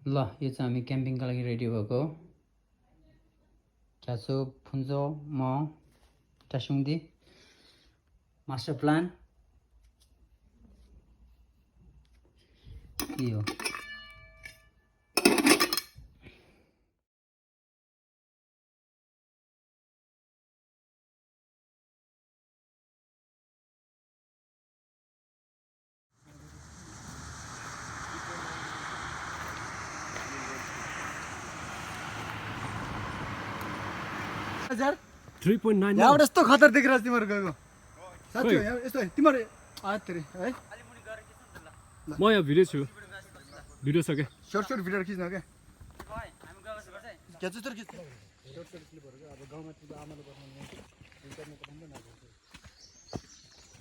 ल यो चाहिँ हामी क्याम्पिङका लागि रेडी भएको हो। क्याचो फुन्जो म टासुङदी मास्टर प्लान के हो। हजार 3.9 यहाँबाट यस्तो खतर देखिरहेको तिमीहरू गएको साथी हो यहाँ यस्तो तिमीहरू आत्रे है म यहाँ भिडियो छु भिडियो छ के सर्ट भिडियो खिच्न के क्याच तर खिच्न सर्ट क्लिपहरु अब गाउँमा त्यो आमाले बनाउने इन्टरनेट बन्द नभएको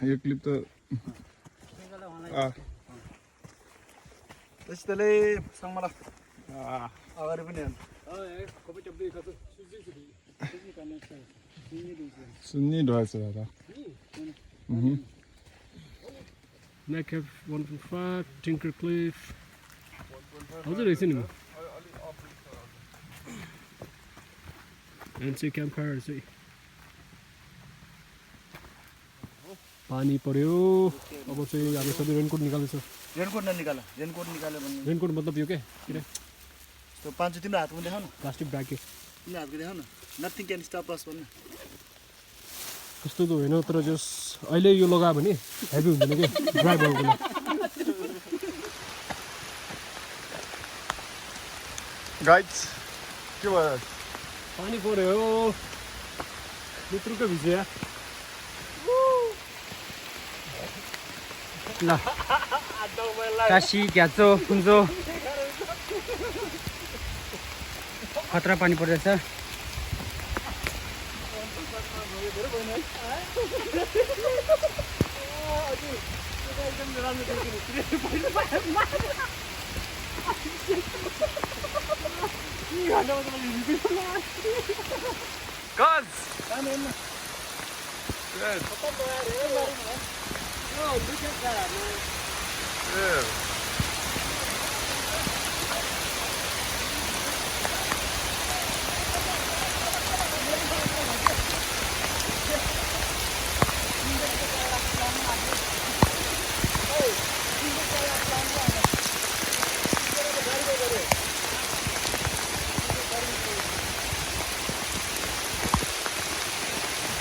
यो क्लिप त त्यस्तैले सँगमा अगाडि पनि सुन्नी रहेछ दादा Nightcap 1.5 Tinker Cliff हजुर रहेछ नि म एनसी क्याम्पफायर चाहिँ पानी पर्यो अब चाहिँ हामी सबै रेनकोट निकाल्दैछ रेनकोट ननिकाल रेनकोट निकाल्यो भने रेनकोट मतलब यो के त्यो पाँच तिम्रो हातमा देखाउ न प्लास्टिक ब्याग के तिम्रो हातको देखाउ न नथिङ क्यान स्टप अस भन्नु कस्तो त होइन तर जस अहिले यो लगायो भने हेभी हुँदैन के ड्राई भएको बेला गाइड्स के भयो पानी पर्यो मित्रको भिज्या ल काशी क्याचो फुन्जो खतरा पानी पर्दैछ।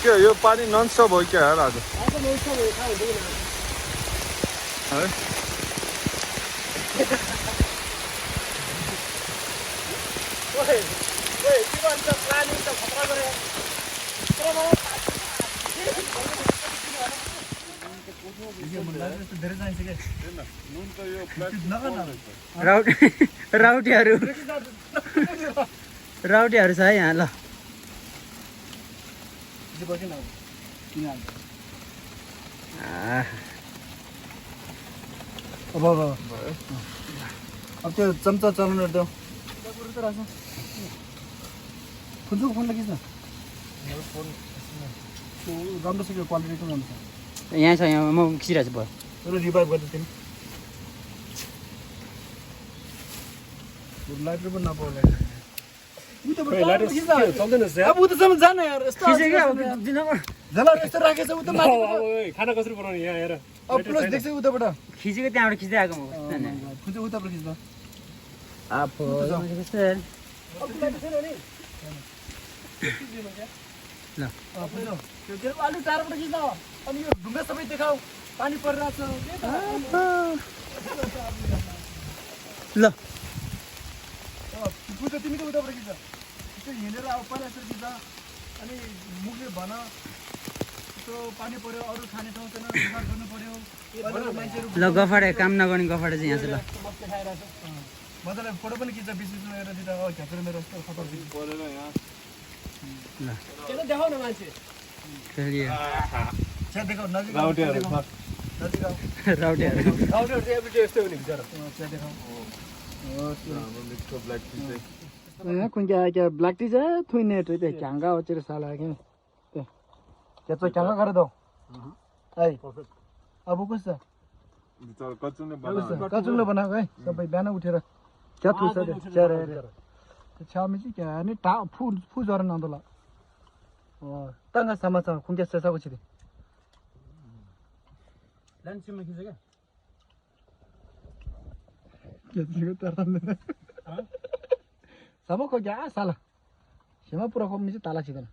के यो पानी नन स्टप हो क्या यार आज है राउटीहरू छ है यहाँ। ल अब त्यो चम्चा चलाउनु त फुन्चुको फोन खिच्न राम्रो छ त्यो क्वालिटी पनि राम्रो छ यहाँ छ यहाँ म खिचिरहेको छु भयो तर रिभाइभ गर्दै थिएँ लाइटर पनि नपाउला अब उता सम्म जान यार यस्तो झला यस्तो राखेछ उता खाना कसरी बनाउने यहाँ हेर अब प्लस देख्छ उताबाट खिचेको त्यहाँबाट खिच्दै आएको म फुन्चु उताबाट खिच्न आलु टाढोबाट खिच्न अनि यो ढुङ्गा सबै देखाऊ पानी परिरहेको छ ल फुन्चु तिमी त उताबाट खिच्छ त्यो हिँडेर अब पहिला यसरी खिच्छ अनि मुखले भन त्यो पानी पर्यो अरू खाने ठाउँ छैन बिमार गर्नु पर्यो मान्छेहरू ल गफाडे काम नगर्ने गफाडे चाहिँ यहाँ छ। ल मजाले फोटो पनि खिच्छ बिच बिचमा हेरेर दिँदा झ्यापेर मेरो यस्तो खतर परेर यहाँ ल देखाउ न मान्छे फेरि छ्या देखाउ नजिक राउटीहरू चाहिँ एभ्रिडे यस्तै हुने बिचारा छ्या देखाउ यहाँ कुन क्या ब्ल्याक टी चाहिँ थुइने त्यो झ्याङ्गा होचेर साला क्या त्यो चाहिँ झ्याङ्गा गरेर दो है अब कस्तो छ कचुङले बनाएको है सबै बिहान उठेर क्या तू सर छामी जी क्या नहीं टा फू जरा ना दोला तंगा समाचा खुंके सेसा कुछ दी लंच में खींचेगा किसी को तरह नहीं sama ko क्या साला शेमा पूरा को मुझे ताला चाहिए ना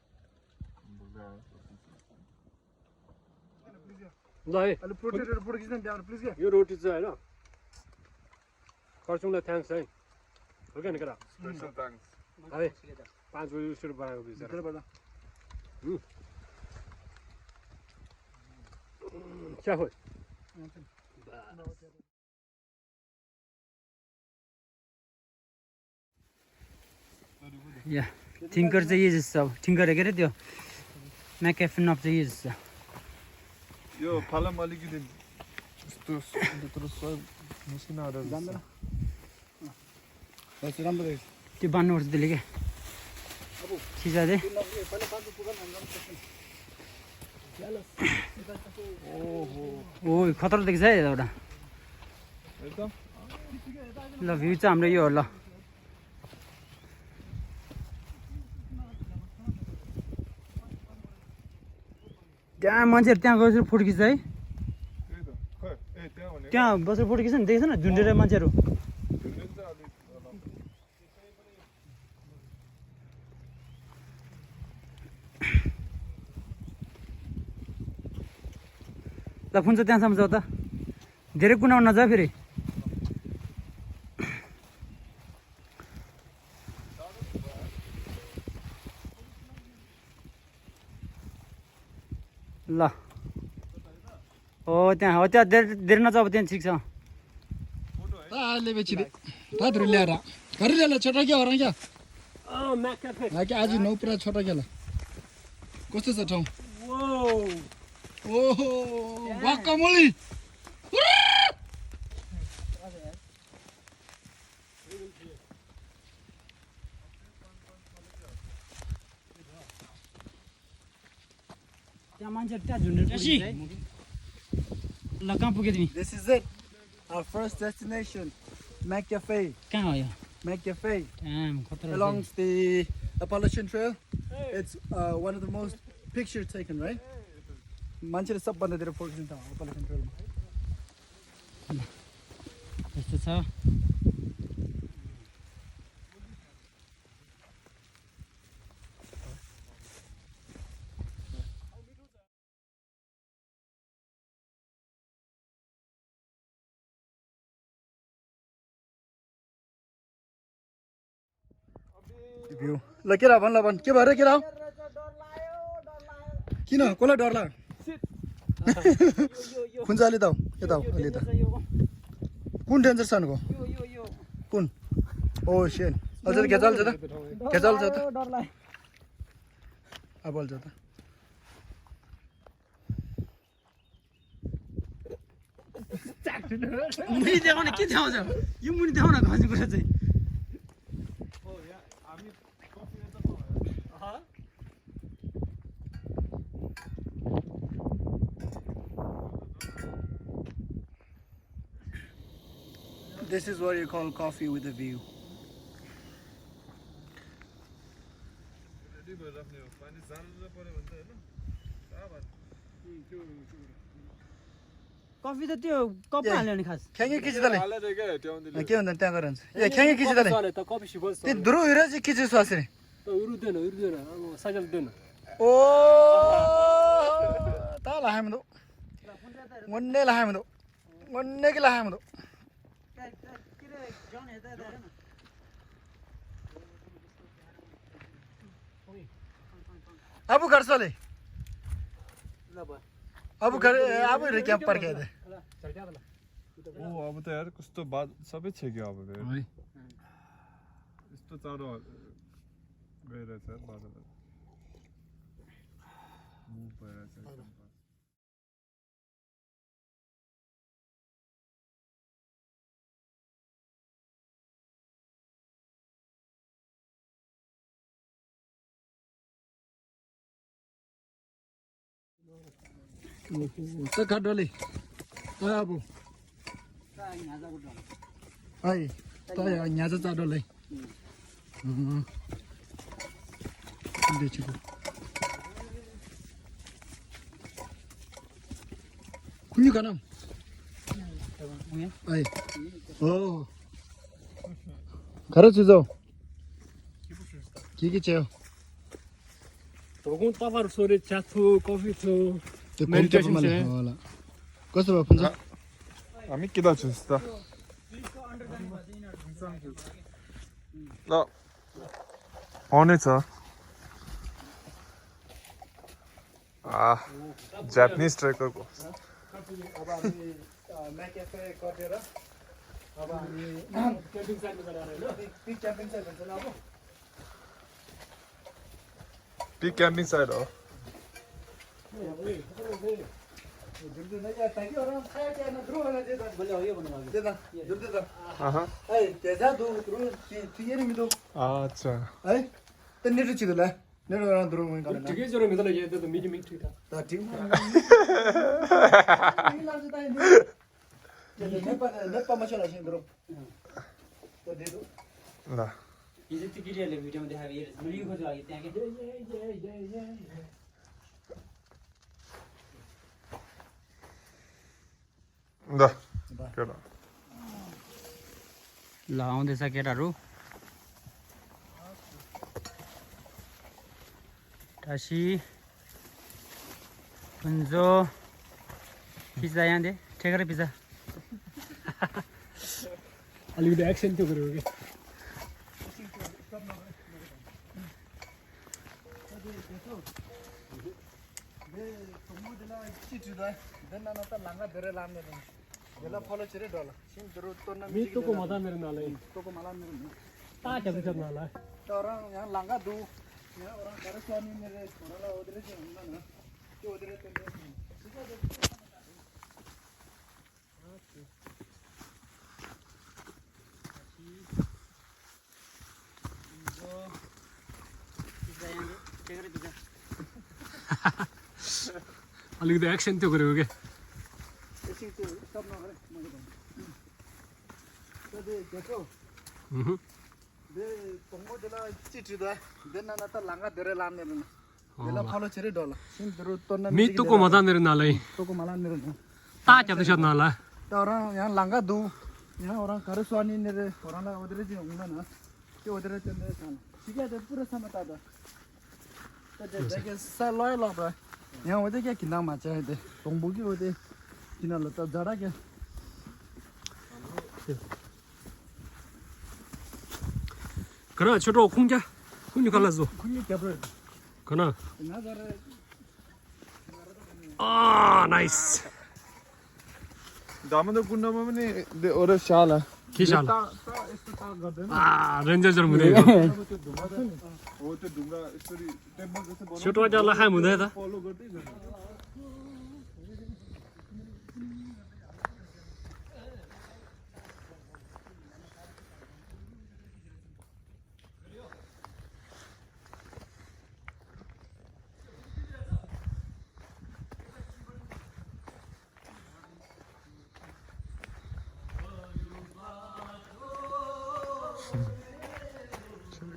ल है अलि प्रोटेक्टर फोटो खिच्न त्यहाँ प्लिज के यो रोटी चाहिँ हैन खर्चुङलाई थ्याङ्क्स है हो क्या नि केटा स्पेशल थ्याङ्क्स है 5 बजे सुरु बनाएको बिचरा भित्र बडा क्या हो या थिङ्कर चाहिँ युज छ थिङ्कर के अरे त्यो म्याकेफिन अफ चाहिँ युज छ यो फलम अलिकति यस्तो भित्र सब मसिनाहरू जान्दैन बस राम्रो रहेछ त्यो बान्नुपर्छ त्यसले क्या सिसा चाहिँ ओ खतरा देख्छ है एउटा एकदम ल भ्यू चाहिँ हाम्रो यो हो ल त्यहाँ मान्छेहरू त्यहाँ बसेर फोटो खिच्छ है त्यही त खै ए त्यहाँ भने त्यहाँ बसेर फोटो खिच्छ नि देख्छ न झुन्डेर मान्छेहरू झुन्डेन त अलि ल फुन्छ त्यहाँसम्म जाऊ त धेरै कुनाउन नजा फेरि ल हो त्यहाँ हो त्यहाँ धेरै नजाऊ अब त्यहाँ ठिक छ ताले बेचिदे ताद्रु ल्याएर घरि ल्याएर छोटा के हो र क्या म्याकेफे कि आज नौ पुरा छोटा केला कस्तो छ ठाउँ वो ओहो वाक्कामोली त्यहाँ मान्छेहरू त्यहाँ झुन्डेर फोटो खिच्छ है ल कहाँ पुग्यो तिमी This is it. Our first destination, McCafe. कहाँ हो यो McCafe खतरा along the Appalachian Trail. It's one of the most picture taken, right? मान्छेले सबभन्दा धेरै फोटो खिच्छ Appalachian Trail. यस्तो छ भ्यू ल केरा भन ल भन के भएर केरा किन कसलाई डर लाग्यो कुन चाहिँ अलि त यता हो अलि त कुन डेन्जर छ को कुन ओ सेन अझ त खेचाल्छ त खेचाल्छ त अब अल्छ त मुनि देखाउन के देखाउँछ यो मुनि देखाउन घन्ने कुरा चाहिँ This is what you call coffee with a view. Ready भएर राख्ने हो पानी जानु पर्यो भने त हैन कहाँ भन्नु कफी त त्यो कप हाल्यो नि खास ख्याङ्गे खिचिदले हालेर के ट्याउँदिले के भन्छ त्यहाँ गरन्छ ए ख्याङ्गे खिचिदले त कफी सिबल त्यो दुरु हिरा चाहिँ खिच्यो स्वासरे उरुदैन अब साइकल दिदैन ओ ता लाहामदो वन्ने लाहामदो वन्ने के लाहामदो अब गर्छले अब घर अब क्या पर के दे ओ अब त यार कस्तो बात सबै छ कि अब फेरि यस्तो चारो गइरहेछ बादल मुभ भइरहेछ एकदम त खडले अब I 또 냐자 짜돌래. 근데 지금 군이 가나? 아이. 가르쳐줘. 기기째요. 조금 따바로 소리 자투 커피투 메디테이션 해. voilà. Cosa va pensar? 아미끼다 주스다. 나 오네자. 아, Japanese ट्रेकरको. अब हामी म्याकेफे कटेर अब हामी क्याम्पिङ साइडमा गएर हैन पिक क्याम्पिङ साइड भन्छ ल अब पिक क्याम्पिङ साइड हो. जुन नै या ताकि और खाए के न द्रो न दे बोले हो यो भन्नु दे दा जुन दे दा आहा. ए तेजा दु द्रो तियरी मिदो अच्छा. है त नेटु छिदला नेटु रा द्रो मन गर्नु ठिकै छ र मिदल यो त मिडियम ठिक छ त ठीक नि लाग्छ त नि नेपा मछला छ द्रो त दे दो ल. हिजो त्यो केटीहरूले भिडियोमा देखाएको भिडियो खोज्यो अघि त्यहाँ के ल. केटा. ल आउँदैछ केटाहरू टासी कुन्जो पिज्जा यहाँ दे ठेकेर पिज्जा अलिकति एक्सन त्यो गरेको के Mito mata mere nalai. Ta chapter nalai. orang yang langka du, ya orang karena suami mere orang lah udah sih enggak na, itu udah tentu. अलिकति एक्सन त्यो गरेको के ऐसे तो सब ना करे मगर तो दे देखो दे पंगो जला चिट्ठी दा देना ना तो लांगा दरे लान ने ना देला फॉलो चरे डॉलर सिम दरो तो ना Mito mata mere nalai. तो को माला ने ना Ta chapter nalai. तो orang yang langka du, ya orang karena suami mere orang lah udah sih enggak na, itu udah tentu sana. Sih ada pura sama tada. तो जगह सालोय लग रहा है यहाँ उधर क्या कितना माचा है दे तोंबू की उधर कितना लता जरा क्या 그래 저도 공자 공주 갈라줘 खुली क्या बरे 그나 ना जरा 아 나이스 दामोदर कुण्डमा पनि एउटा शाला. के शाल यस्तो ता गर्दैन 아 रेन्जर मुनि हो त्यो ढुङ्गा यसरी टेम्पल जस्तो बनाउँछ. छोटो वाला खाम हुँदैन त फलो गर्दै जानु.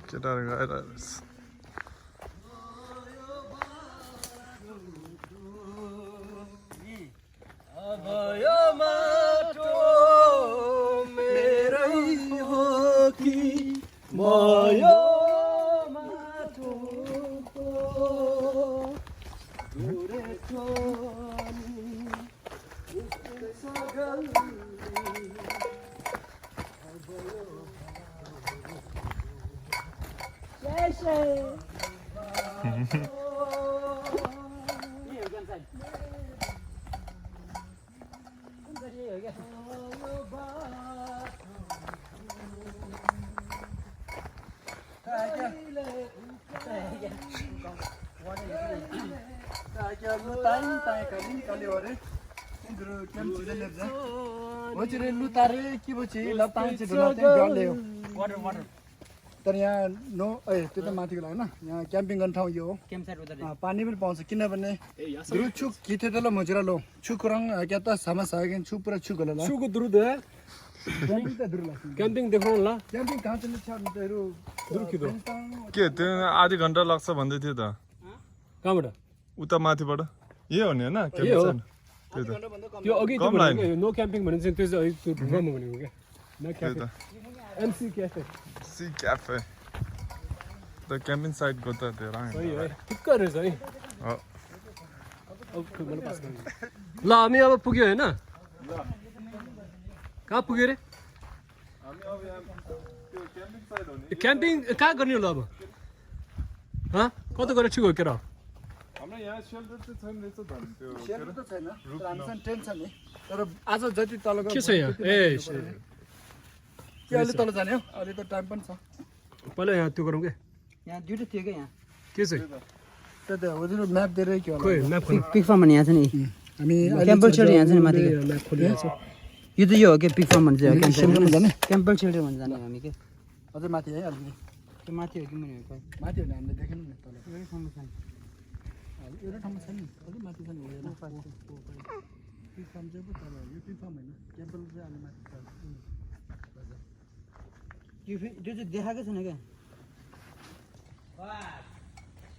केटाहरू गएर तर यहाँ नो ए त्यो त माथिको लागि हैन यहाँ क्याम्पिङ गर्ने ठाउँ यो हो क्याम्प साइड उता पानी पनि पाउँछ किनभने छु किथे त ल मजुरा लो छु कुरङ क्या त समस्या छ कि छु पुरा छु गला 수고 들어도 क्याम्पिङ त दुर लाग्छ क्याम्पिङ देखाउनु ल क्याम्पिङ कहाँ चल्ने छ तेरो दुर्किदो के त्यो आधी घन्टा लाग्छ भन्दै थियो त कहाँबाट उता माथिबाट यही हो नि होइन हो। त्यही त त्यो अघि कम लाग्यो। नो क्याम्पिङ भने चाहिँ त्यो चाहिँ त्यो ढुङ्गामा भनेको क्या नो त्यही क्याम्पिङ त एमसी क्याफे सी क्याफे त क्याम्पिङ साइटको त त्यो सही है ठिक्क रहेछ है हो ल हामी अब पुग्यो होइन कहाँ पुग्यो रे हामी अब यहाँ त्यो क्याम्पिङ साइट हो नि क्याम्पिङ कहाँ गर्ने होला अब हँ कता गएर ठिक हो के र हाम्रो यहाँ सेल्टर चाहिँ छैन रहेछ त नि त्यो सेल्टर त छैन तर हामीसँग टेन्ट छ नि तर आज जति तल के छ यहाँ ए के अलि तल जाने हो अलि त टाइम पनि छ पहिला यहाँ त्यो गरौँ क्या यहाँ दुइटा थियो क्या यहाँ के चाहिँ त्यही त हजुर म्याप दिएर के होला खोइ म्याप खोल्नु पिक फार्म भन्ने यहाँ छ नि हामी क्याम्पल सेल्टर यहाँ छ नि माथि म्याप खोलिरहेको छ यो त यो हो क्या पिक फार्म भन्छ सेल्टरमा जाने क्याम्पल सेल्टर भन्छ जाने हामी के अझै माथि है अलिकति त्यो माथि हो कि मुनि हो माथि हो नि हामीले देखेन नि तल एउटै ठाउँमा छ नि। एउटा ठाउँमा छ नि अलिक माथि छ नि पिक फार्म चाहिँ पो तल हो यो पिक फार्म होइन क्याम्पल चाहिँ अलि माथि छ त्यो चाहिँ देखाएको छैन क्या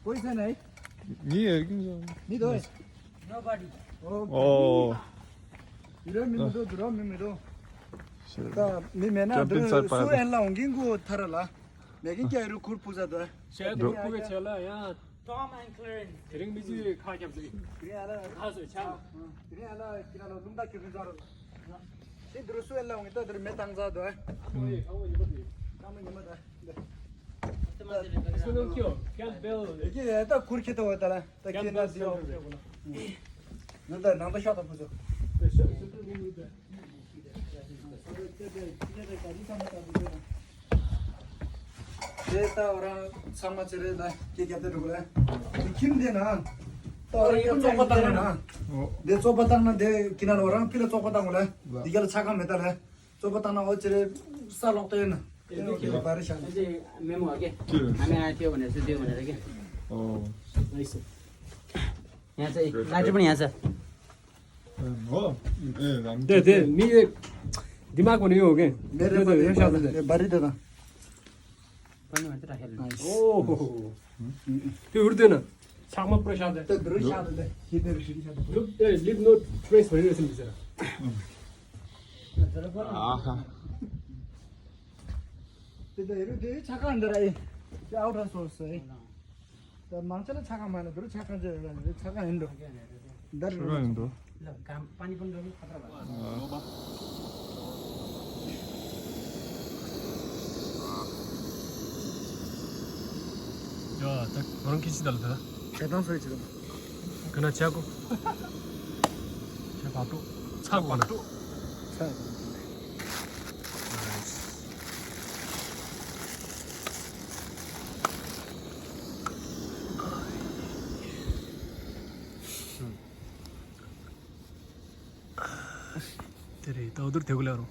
कोही छैन है नि नि दो ओ 이러면 너 들어오면 너 다 미메나 Camping site pa 수 엔라 옹긴고 타라라 내긴 게 이러 굴 부자다 सायद पुगेको छ होला यहाँ धेरै बिजी खाएको छ 그래 알아 खासो छ 그래 알아 기라로 눈다 기분 자로 이 들어 수 엔라 옹이 또 들어 메당자도 가면 이마다 सुनो के हो क्याम्पबेल 이게 딱 그렇게 또 왔다라 딱 기나 दियो नदा नदा शॉट पुजो 제타 오라 상마체레다 계게들 그래 김대나 또 이거 쪼바당나 내 쪼바당나 내 기난 오랑 필요 쪼바당을 이게 차가 메달해 쪼바당나 어찌래 살록되는 이렇게 바르샤 अझै मेमो हो कि हामी आएको थियो भनेर चाहिँ दियो भनेर क्या ओ यहाँ चाहिँ लाइटर पनि यहाँ छ हो ए हामी दे मी दिमाग भने यो हो के मेरे पर बारी देना पनि मात्र राखेर ओहो त्यो उड्दैन छाकमा प्रसाद तो दृश्य आले किधर शिरी छ लुक ए लिभ नो ट्रेस भनिरहेछ नि बिचरा आहा त्यो हेरु त्यो छाका अंदर आई त्यो आउट सोर्स है त मान्छेले छाका माने दरु छाका चाहिँ छाका हिँड्दो डर 그러는데 ल काम पानी पनि रोक्नु खतरा भयो 야, 딱 그런 키치 달다. 대단 소리 지금 그나 지하고. 제 밥도 차고 하나. 자 तेरे तो उधर थे गुलारो.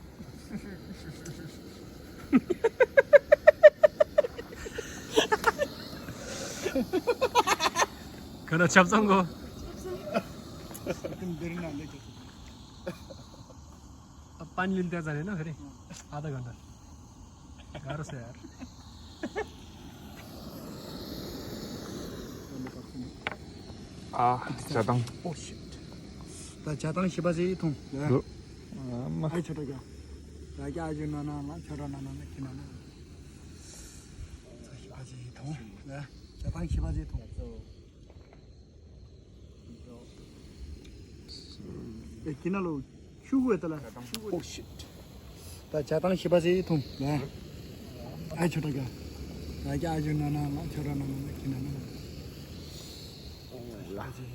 그나 잡던 거. एकदम देरी ना ले अब पानी लिन त्यहाँ जाने ना फेरि आधा घन्टा गाह्रो छ यार 아 자당 오 쉣. 나 자당 시바지 통. 너 아마 아이 저러게. 나게 아주 나나나 저러나나 기나나. 자 시바지 통. 네. 자당 시바지 통. 에 기나로 휴구했더라. 오 쉣. 나 자당 시바지 통. 네. 아이 저러게. 나게 아주 나나나 저러나나 기나나.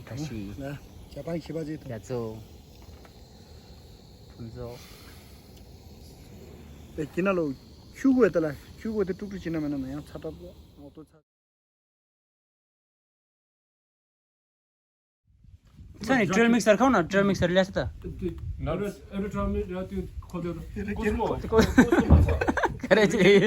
다시 네. 자당 시바지 통. 야조 분조 에 기나로 휴구했더라. 휴구에 뚝뚝 지나면은 그냥 차다 또 차. छ नि ट्रेल मिक्सर खाऊ न ट्रेल मिक्सर ल्याएको छ त एउटा ट्राउले त्यो खोल्यो खरै चाहिँ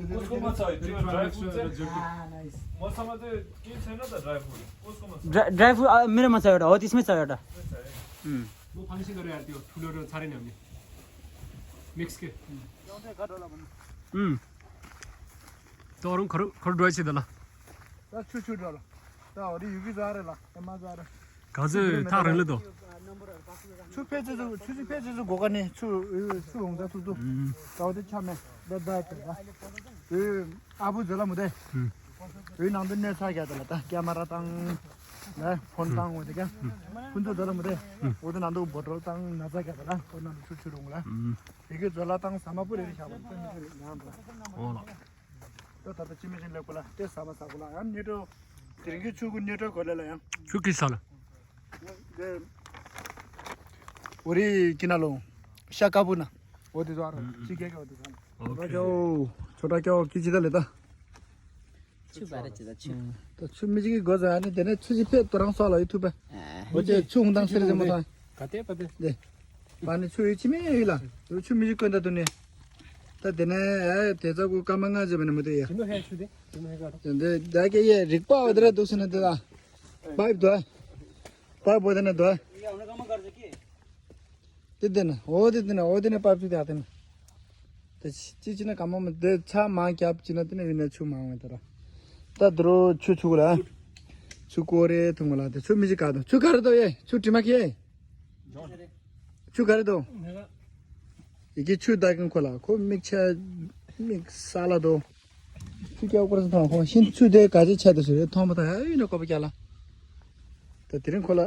कसकोमा छ त्यो ड्राई फ्रुट चाहिँ नाइस. मसँग चाहिँ के छैन त ड्राई फ्रुट कसकोमा छ ड्राई फ्रुट मेरोमा छ एउटा हो त्यसमै छ एउटा म फङ्सन गरेँ यार त्यो ठुलो छाडेन हामीले मिक्स के जाउँदै गडोला भन्नु त अरू खर ड्राई छ त ल त छु डोला त हरि युगी जारे ल एमा जारे 가즈 다 르르도 छु पेज 고가니 छु 홍자 투도 가우데 참에 다다다 그 아부 절라 무대 그 남들 내 사기하더라 캐머라 땅 네, 폰땅 오데가 군도 절라 무대 오든 남도 버터 땅 나자게더라 오늘 추추롱라 이게 절라 땅 사마불에 샤고 나한테 어라 또 다들 지미진 레콜라 때 사마사고라 안 니도 드링기 추군 니도 걸려라야 슈키살 그 우리 기나로 샤카부나 어디서 알아? 지게가 어디서 알아? 맞아. 초등학교 기지달래다. 추바르치다 추. 또 춤미지기 거자 안에 되네 추집해 또랑 쏴라 유튜브. 어제 추홍당 세례 좀 하다. 가테 빠데 네. 많이 추이치미 일라. 춤미지 건다 돈네. 다 되네 대자고 까망아 잡는 뭐대야. 김노 해 주데 김노 해 가로 근데 나게 예 릭파 어디라 도스는 데다. 바이브 도. 바이브 보다는 도. ये आउने काम गर्छ के दिदैन ओदिन पाइप चाहिँ आदैन त चिचिन काममा दे छ मा क्याप चिन तिन विन छु मा तर त द्रो छु छुला छु कोरे तुमला त छु मिजि कादो छु करे दो ए छु टिमा के छु करे दो इके छु दागन खोला को मिक्स साला दो छु के ऊपर से हो हिन छु दे काजी छ दसो थम त है न कब क्याला त तिरन खोला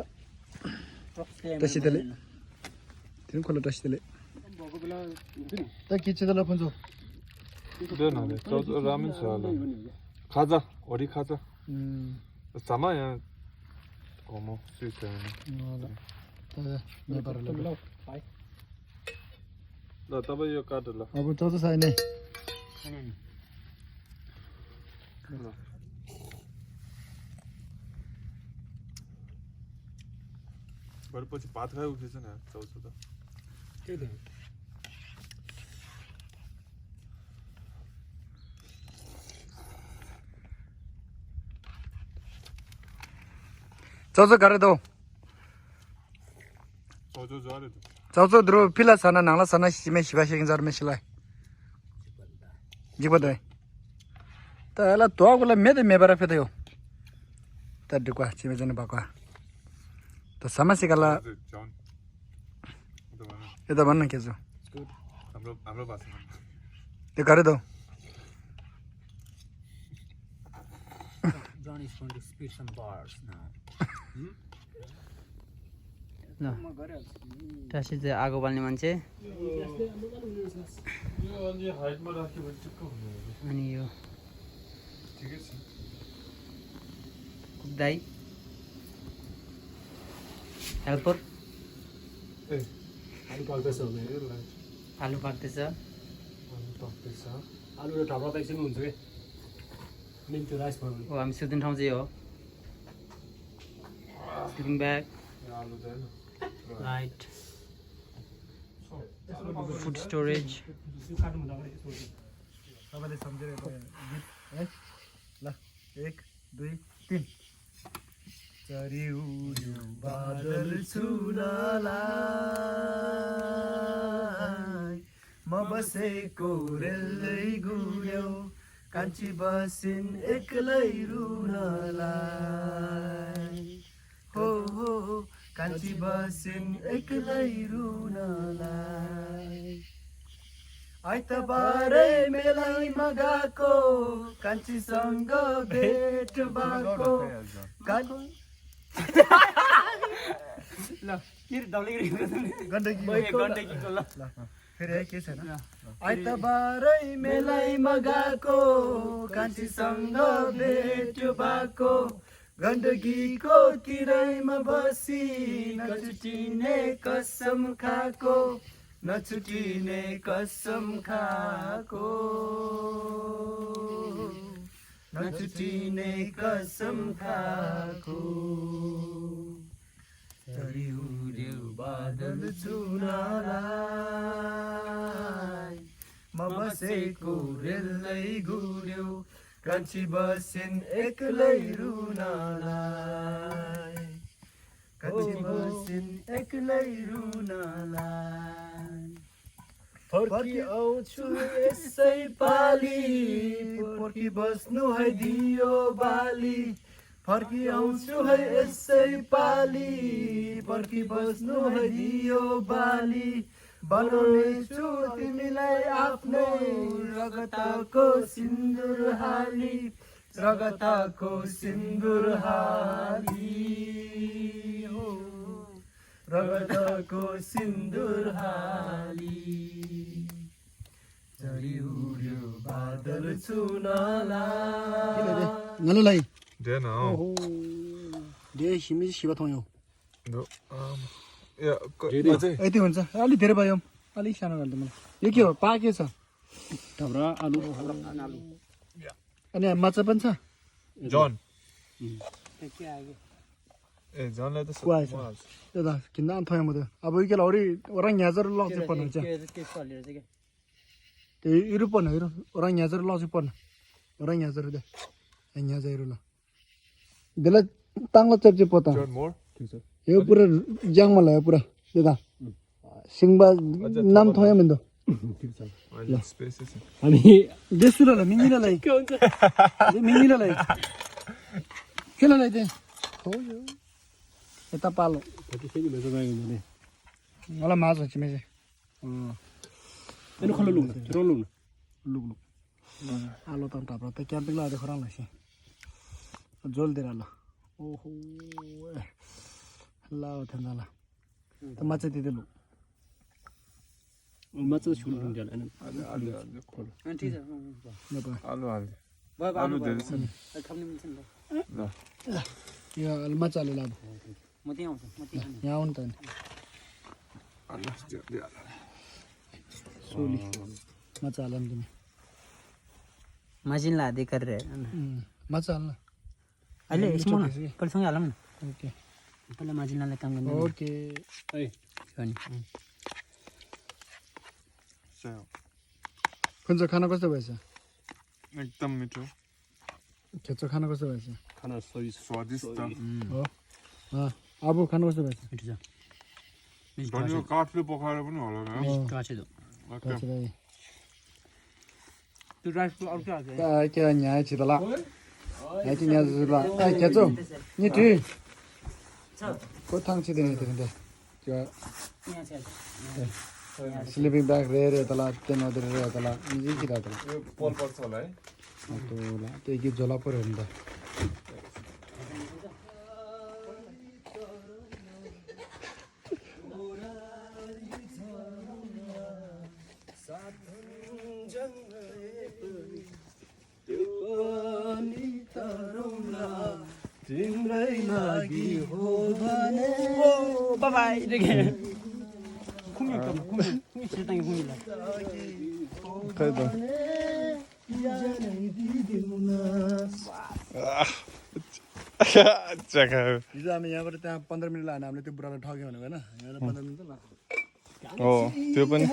तसिदले तिन खोला तसिदले बगो बेला हुन्थ्यो नि त किचेदला पन्छो 되나네. 저 라면 사라. 가자. 어디 가자. 자마야. 어머, 스위트네. 네 바라라 बेला पाइ 나 तपाईँ यो काटला. अब चौथो छैन भरेपछि भात खाइ उठेछ नि चौचो त. त्यही त चौचो गरे दो चौचो जरे त. चौचो द्रो फिला साना नाला साना सिमे सिबा सिङ जर मेसिलाई जिबदय त एला तोगला मेदे मेबरा फेदयो त दुका सिमे जने बाका त समस्याला जन. यता भन्न के छ हाम्रो भाषामा. त्यो गरे दो John is going to spit some bars now. ल टासी चाहिँ आगो बाल्ने मान्छे यो अलि हाइटमा राख्यो भने टुक्क हुने हो. अनि यो ठिकै छ. कुक्दाई हेल्पर ए आलु पाक्दैछ भने यसलाई आलु पाक्दैछ आलु पाक्दैछ आलु र ढाबा त एकछिन हुन्छ के निम त्यो राइस बनाउने हो हामी सुत्ने ठाउँ चाहिँ हो स्लिपिङ ब्याग आलु चाहिँ लाइट फुड स्टोरेज यो काट्नु भन्दा अगाडि यसो तपाईले सम्झेर गीत है ल 1 2 3 चरिउ बादल छुनालाई म बसेको रेलै गुड्यो कान्छी बसिन् एक्लै रुनलाई हो हो कान्छी बसिन् एक्लै रुनलाई आइतबारै मेलाइमा गएको कान्छीसँग भेट भएको ल के गण्डकीको ल फेरि के छैन आइतबारै मेलाइमा गएको कान्छीसँग भेट भएको गण्डकीको किरायमा बसी नछुटिने कसम खाएको नछुटिने कसम खाएको नछुटिने कसम खाएको चरिउड्यो बादल छुनालाई म बसेको रेलै गुड्यो कान्छी बसिन् एक्लै रुनलाई कान्छी बसिन् एक्लै रुनलाई फर्की आउँछु यसै पाली पर्खी बस्नु है दियो बाली फर्की आउँछु है यसै पाली पर्खी बस्नु है दियो बाली बनाउनेछु तिमीलाई आफ्नो रगतको सिन्दुर हाली रगतको सिन्दुर हाली हो रगतको सिन्दुर हाली झरी उड्यो बादल छुनला नललाई Dia now. दे सिमी शिवा थौयो No. Yeah. यति हुन्छ अलि धेरै भयो अलि सानो गर्दा मलाई यो के हो पाके छ ढाब्रा आलु अनि माछा पनि छ John. John let us. कुवा छ त्यो त किन आन थौयो म त अब यो के लौरी orang nyajar lo चाहिँ पर्नु हुन्छ त्यो इरु पर्नु इरु orang nyajar lo चाहिँ पर्नु orang nyajar they nyajar lo बेला तांगला चर्चे पता John more. यो पुरा ज्याङमा लाग्यो पुरा त्यो त सिङबा नाम थयो मन त Spaces. हामी देसुलालाई मिङिलालाई के हुन्छ मिङिलालाई केलालाई चाहिँ हो यो यता पालो त्यसैले भेट गएको भने मलाई माछ छ मेजे एनो खलो लुङ रोलु लुङ आलो त टाप्रा त क्याम्पिङ लादे खरा लासे जोल देरा ल ओहो ला थन्दाला त माछा दिदे लु माछा छुलु लुङ जान Alu. ठीक छ Alu. आलु धेरै छ नि खाउने मिल्छ नि ल यो माछा ले लाब म त्यही आउँछु म त्यही खाने यहाँ आउनु त आलु सोली माछा हाल्नु तिमी मसिन लादे गरेर माछा हाल्न अहिले यसमा पहिला सँगै हालौँ न ओके पहिला माजिनलाई काम गर्नु ओके है हो नि कुन चाहिँ खाना कस्तो भएछ एकदम मिठो खेच्चो खाना कस्तो भएछ खाना सही स्वादिष्ट हो अब खाना कस्तो भएछ मिठो छ धनियो काठले पकाएर पनि होला न टचे दो अच्छा भाइ त्यो राइसको अर्को हाल्छ के यहाँ छिटला यहाँ चाहिँ यहाँ जुला खेच्चो नि ठी को थाङ छिदिने थियो त्यो यहाँ छ स्लिपिङ ब्याग रे तला त्यहाँ नदीर रे तला निजी खिदा तला यो पोल पर्छ होला है तोला त्यो गीत झोला पर्यो नि त तिम्रै लागि हो भने ओ बाबाई देखे खुमी एकदम खुमी छिटाङ खुमीला खै त अच्छा खायो हिजो हामी यहाँबाट त्यहाँ 15 मिनट लाग्यो हामीले त्यो बुढालाई ठग्यो भनेको होइन यहाँबाट 15 मिनट त लाग्यो हो त्यो पनि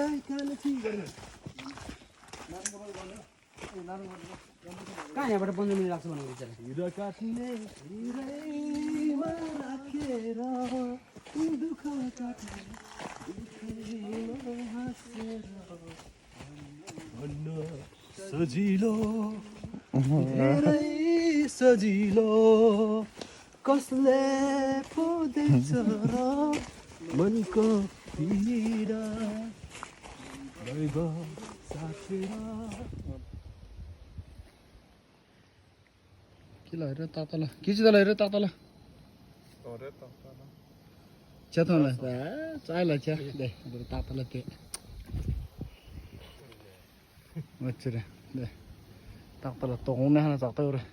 कहाँ यहाँबाट 15 मिनट लाग्छ भनेको विचार हिरो काट्ने हिरैमा राखेर दुःख काट्ने दुःखैमा हाँसेर भन्न सजिलो धेरै सजिलो कसले पुग्दैछ र मनको पीडा दैव साथेर किला हेर तातला किचिदला हेर तातला अरे त च्यातला चायला च्या दे तातला ते वच्चरे दे तातला तोउने हाना ताता रे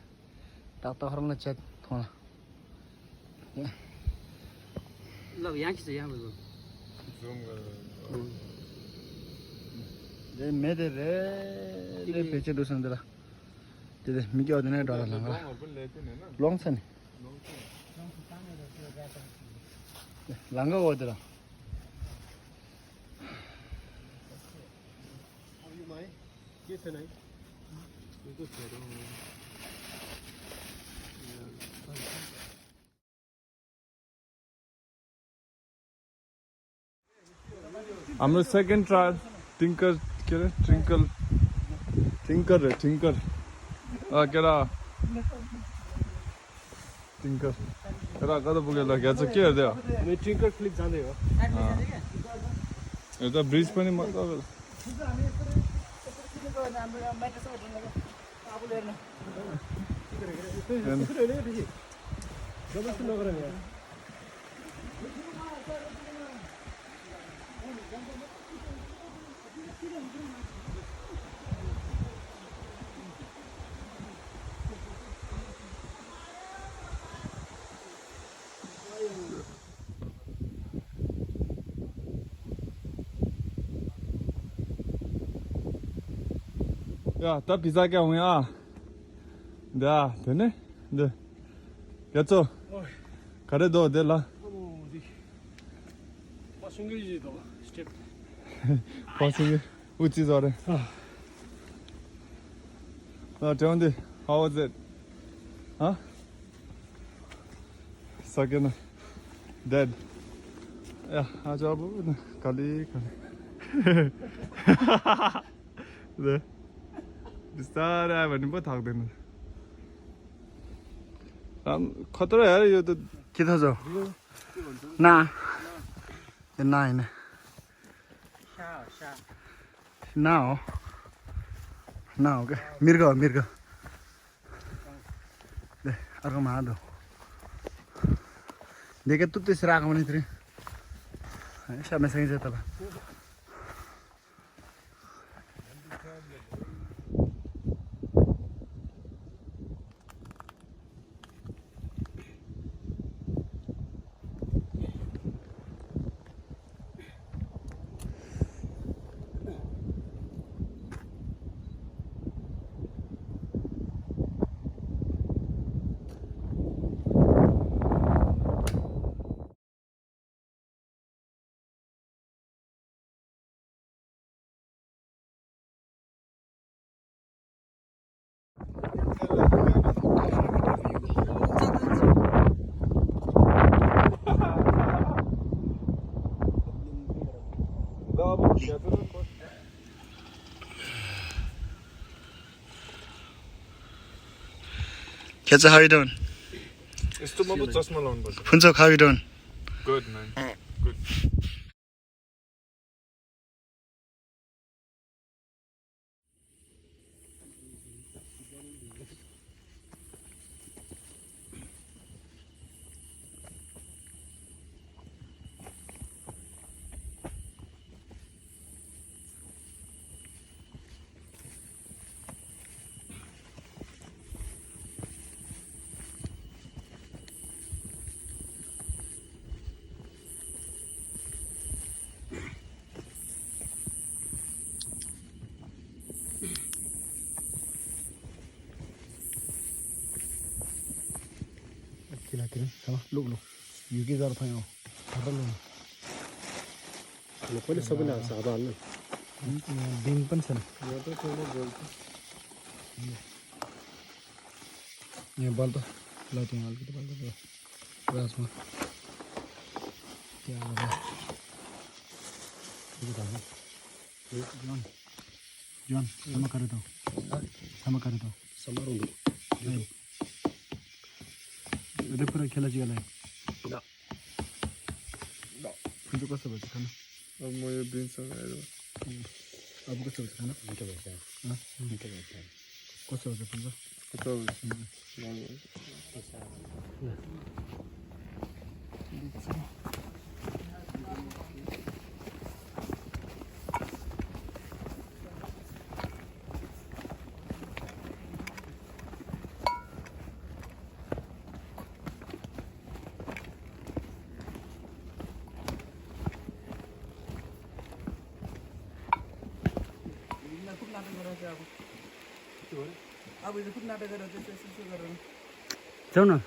ताता खरना च्यात थोना ल यहाँ कि छ यहाँ गयो जुम गरेर दे मेदे रे पेचे दुसन देला त्यो मिके आउँदैन डर लाग्ला पनि ल्याएको थिएन हैन लङ छ नि लाङ्गा हो त्यो के छैन है हाम्रो सेकेन्ड ट्रायल टिङ्कर के अरे ट्रिङ्कल टिङ्कर रे टिङ्कर केटा टिङ्कर केटा कता पुग्यो ल घ्याच के हेर्दै हो हामी ट्रिङ्कर क्लिक जाँदै हो यता ब्रिज पनि मजाको जबरजस्ती नगर नि यार 야, 다 비싸게 오야. 야, 되네? 네. 야죠. 가래도 될라. सुँगैजी त step 버스기 우찌 저래. tell me, how was it? Huh? Second, dead. Yeah, आज अब खाली 네. बिस्तारै आयो भने पो थाक्दैन खतरा यार यो त के थाहा छ ना यो ना होइन ना हो ना हो क्या मृग हो मृग दे अर्कोमा हात हो देखे तू त्यसरी आएको भने त्यसरी सामने सकिन्छ तल Kids, how you doing? यस्तोमा पो चस्मा लाउनु पर्छ Funso, how you doing? Good man good Kira-kira, sama, look. You get out of here. I don't know. पहिले सबैले हाल्छ हात हाल्नु दिन पनि छैन यहाँ बल त लाइट यहाँ अलिकति बल त ग्रासमा John, sama kare to. समार हुँदैन Udah pura खेला जिगा लाई. ल Kunci कस्तो भन्छ खाना? अब म यो बिनसँग आएर अब कस्तो भन्छ खाना? मिठो भन्छ मिठो भन्छ कस्तो भन्छ कुन्छ? कता अब इधर कुछ नाटक कर रहे थे ऐसे कर रहे हैं जाऊ न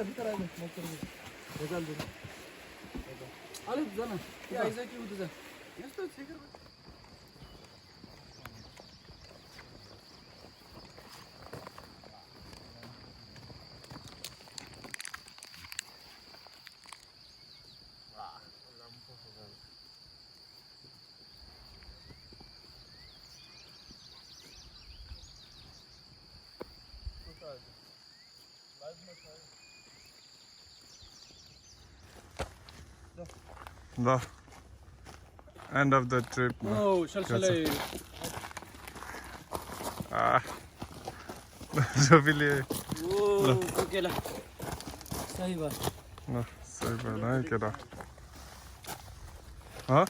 भित्र आइज भोजल दे अलिक जान के आइज कि उता जा यस्तो ठिकै The end of the trip. Oh, salsalai. Jobile. ओ केला सही बात No, sorry, but I get off. Huh?